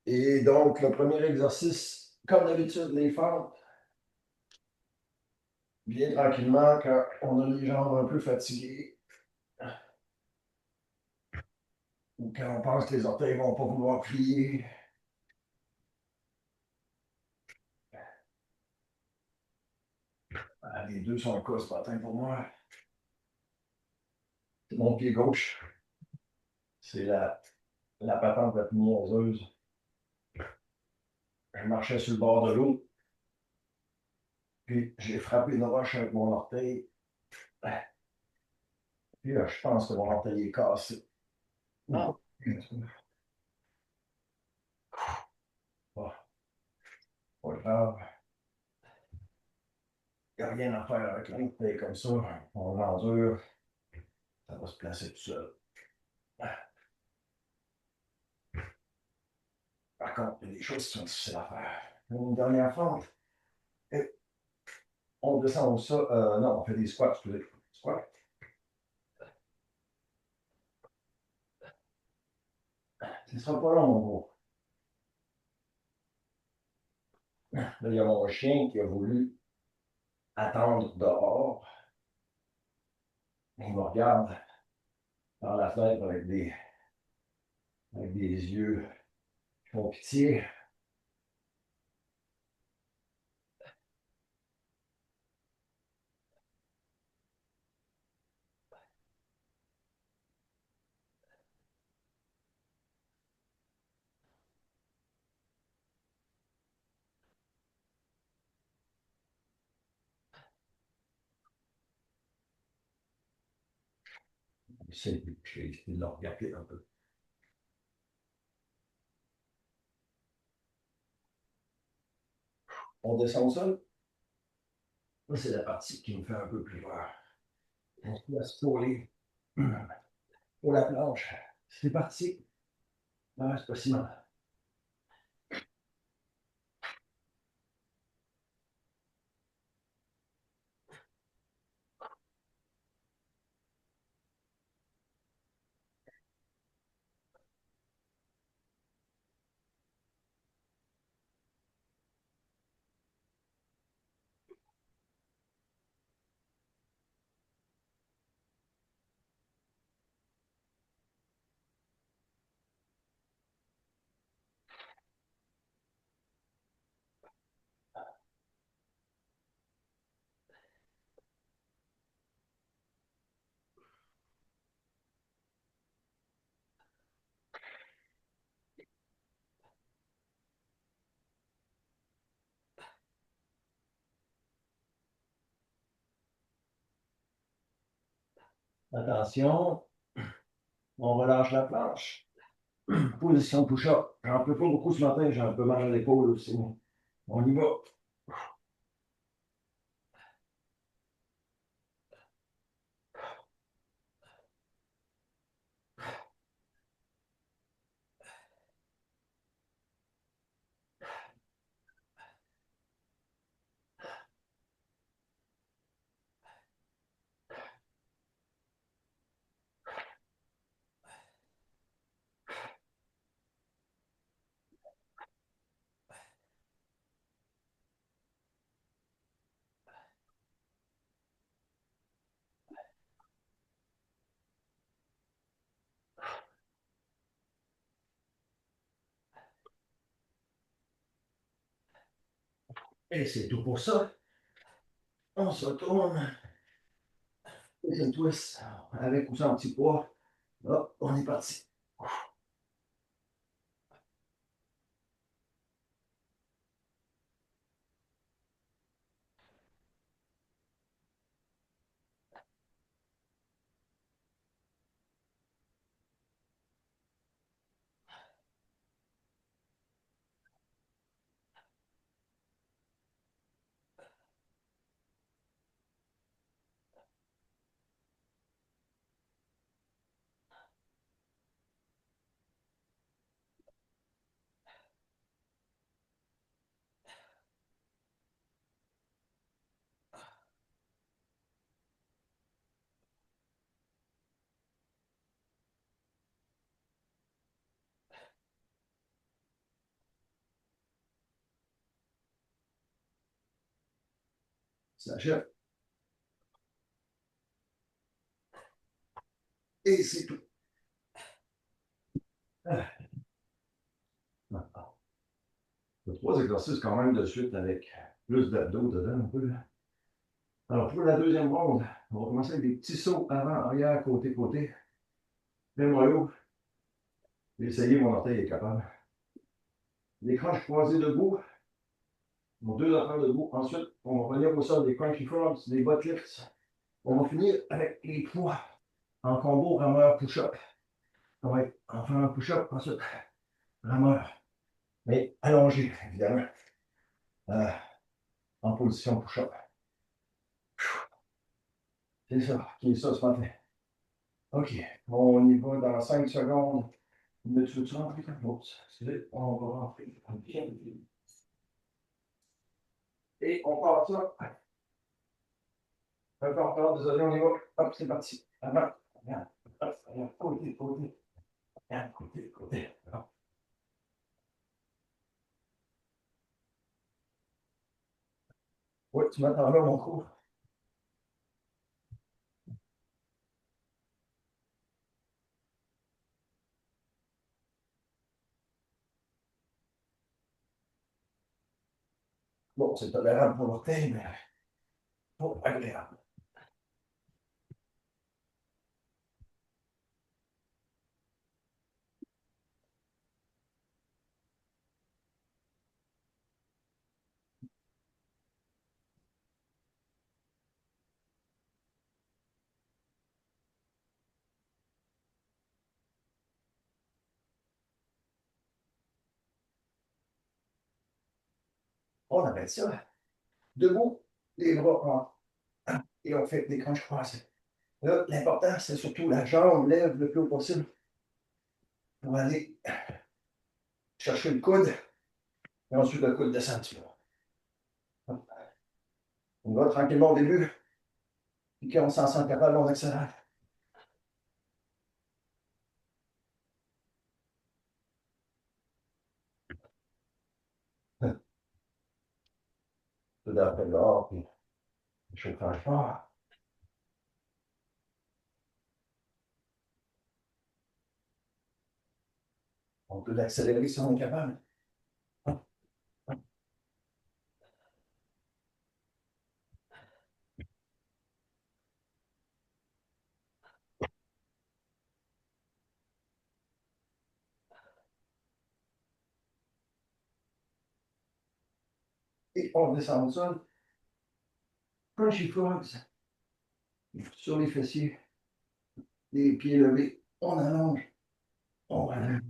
Et donc, le premier exercice, comme d'habitude, les fentes, bien tranquillement, quand on a les jambes un peu fatiguées ou quand on pense que les orteils ne vont pas vouloir plier. Ah, les deux sont un cas ce matin pour moi. C'est mon pied gauche. C'est la patente la plus niaiseuse. Je marchais sur le bord de l'eau, puis j'ai frappé une roche avec mon orteil. Puis je pense que mon orteil est cassé. Ah. Pas grave. Il n'y a rien à faire avec l'orteil comme ça. On l'endure. Ça va se placer tout seul. Par contre, il y a des choses qui sont difficiles à faire. Une dernière fente. Et on descend au sol. Non, on fait des squats, excusez. Squats. Ce ne sera pas long, mon gros. Là, il y a mon chien qui a voulu attendre dehors. Il me regarde par la fenêtre avec des yeux qui font pitié. J'ai essayé de le regarder un peu. On descend au sol. C'est la partie qui me fait un peu plus peur. On se place pour la planche. C'est parti. Ah, c'est pas si mal. Attention, on relâche la planche. Position push-up. J'en peux pas beaucoup ce matin, j'ai un peu mal à l'épaule aussi. On y va. Et c'est tout pour ça. On se retourne. C'est une twist avec ou sans petit poids. Hop, on est parti. s'achève. Et c'est tout. Ah, trois exercices quand même de suite avec plus d'abdos dedans un peu. Alors, pour la deuxième ronde, on va commencer avec des petits sauts avant, arrière, côté, côté. Fais-moi j'ai essayé, mon orteil est capable. Les crunchs croisés debout. Donc, deux affaires debout. Ensuite, on va revenir au sol des crunchy frogs, des butt lifts. On va finir avec les poids en combo rameur push-up. Ça va être en faisant un push-up, ensuite rameur. Mais allongé, évidemment. Euh, en position push-up. C'est ça, qui est ça ce matin. OK, on y va dans 5 secondes. Mais tu veux-tu rentrer quelque chose? Excusez, on va rentrer. Et on part ça. Encore, désolé, on y va. Hop, c'est parti. Avant, regarde. Hop, regarde, côté, côté. Regarde, côté, côté. Hop. Oui, tu m'attends là, mon cours. Bon, c'est tolérable pour l'orteil, mais pas agréable. On appelle ça debout, les bras en. Et on fait des crunchs croisés. Là, l'important, c'est surtout la jambe lève le plus haut possible pour aller chercher le coude. Et ensuite, le coude descend un petit peu. On va tranquillement au début. Puis quand on s'en sent capable, on accélère. Tout d'après l'or, puis le chauffage fort. On peut l'accélérer si on est capable. Et on descend au sol. Crunchy frogs. Sur les fessiers. Les pieds levés. On allonge. On allonge.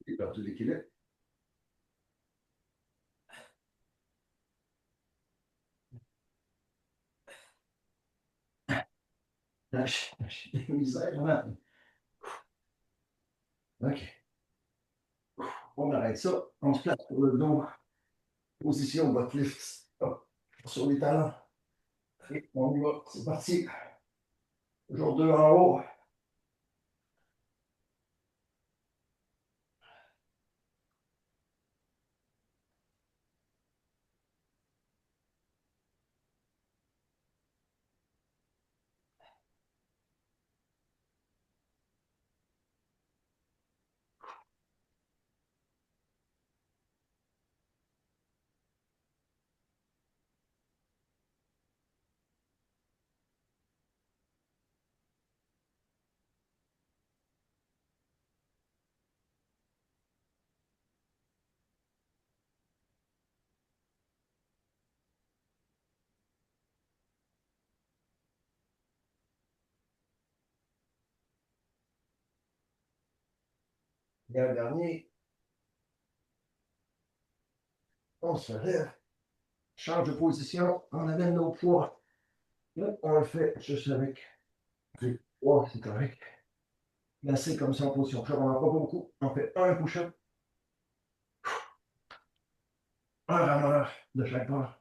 Et perdu l'équilibre. Lâche, lâche. Misère, hein? OK. On arrête ça. On se place pour le dos. Position butt lift. Hop. Sur les talons. Et on y va. C'est parti. Jour 2 en haut. Et un dernier. On se lève, change de position, on amène nos poids. Là, on le fait juste avec du poids, c'est correct. Placé comme ça en position push-up, on n'en fera pas beaucoup. On fait un push-up, un rameur de chaque part.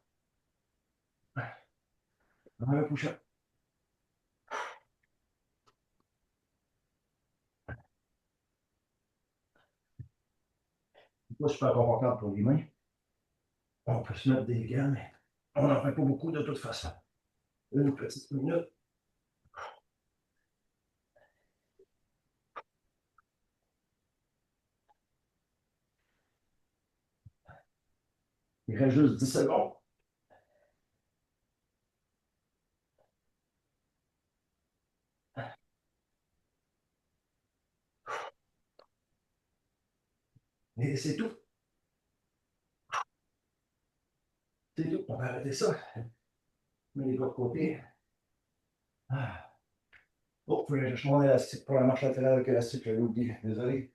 Un push-up. C'est pas super confortable pour les mains. On peut se mettre des gants, mais on n'en fait pas beaucoup de toute façon. Une petite minute. Il reste juste 10 secondes. Et c'est tout. C'est tout. On va arrêter ça. Mets les bras de côté. Ah. Oh, faut que je cherche mon élastique pour la marche latérale avec élastique, j'avais oublié. Désolé.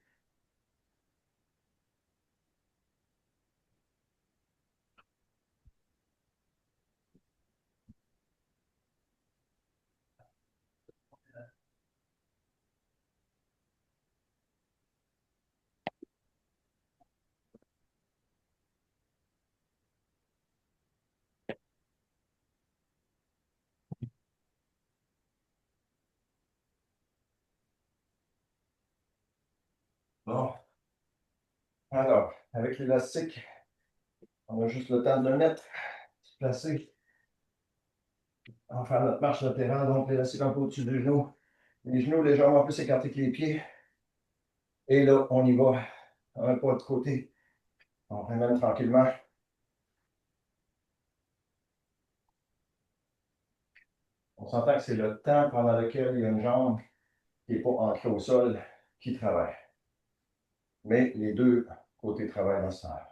Bon. Alors, avec l'élastique, on a juste le temps de le mettre, se placer. On va faire notre marche latérale, donc l'élastique un peu au-dessus des genoux. Les genoux légèrement plus écartés que les pieds. Et là, on y va. Un pas de côté. On ramène tranquillement. On s'entend que c'est le temps pendant lequel il y a une jambe qui n'est pas ancrée au sol qui travaille. Mais les deux côtés travaillent ensemble.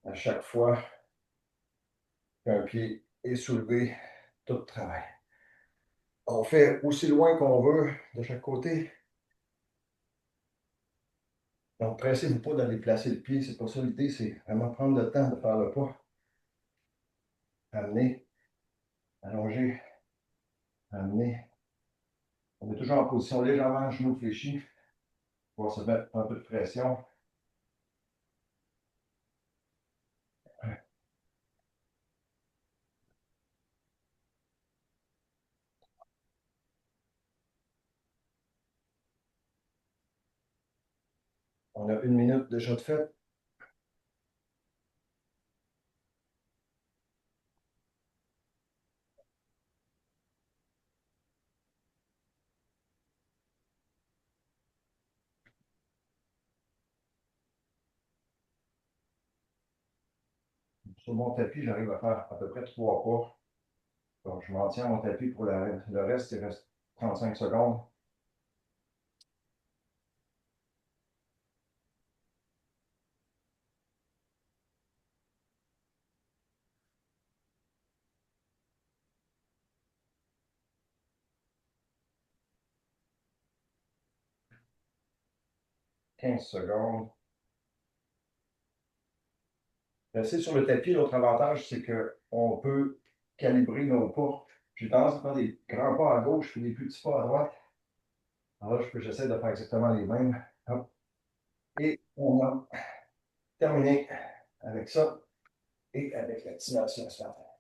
À chaque fois qu'un pied est soulevé, tout travaille. On fait aussi loin qu'on veut de chaque côté. Donc, pressez-vous pas d'aller placer le pied, c'est pas ça l'idée, c'est vraiment prendre le temps de faire le pas. Amener, allonger, amener. On est toujours en position légèrement genou fléchi pour se mettre un peu de pression. On a une minute déjà de fait. Sur mon tapis, j'arrive à faire à peu près 3 pas. Donc, je m'en tiens à mon tapis pour le reste, il reste 35 secondes. 15 secondes. Rester sur le tapis, l'autre avantage, c'est qu'on peut calibrer nos pas. J'ai tendance à faire des grands pas à gauche et des plus petits pas à droite. Alors là, j'essaie de faire exactement les mêmes. Hop. Et on a terminé avec ça et avec l'activation sphère.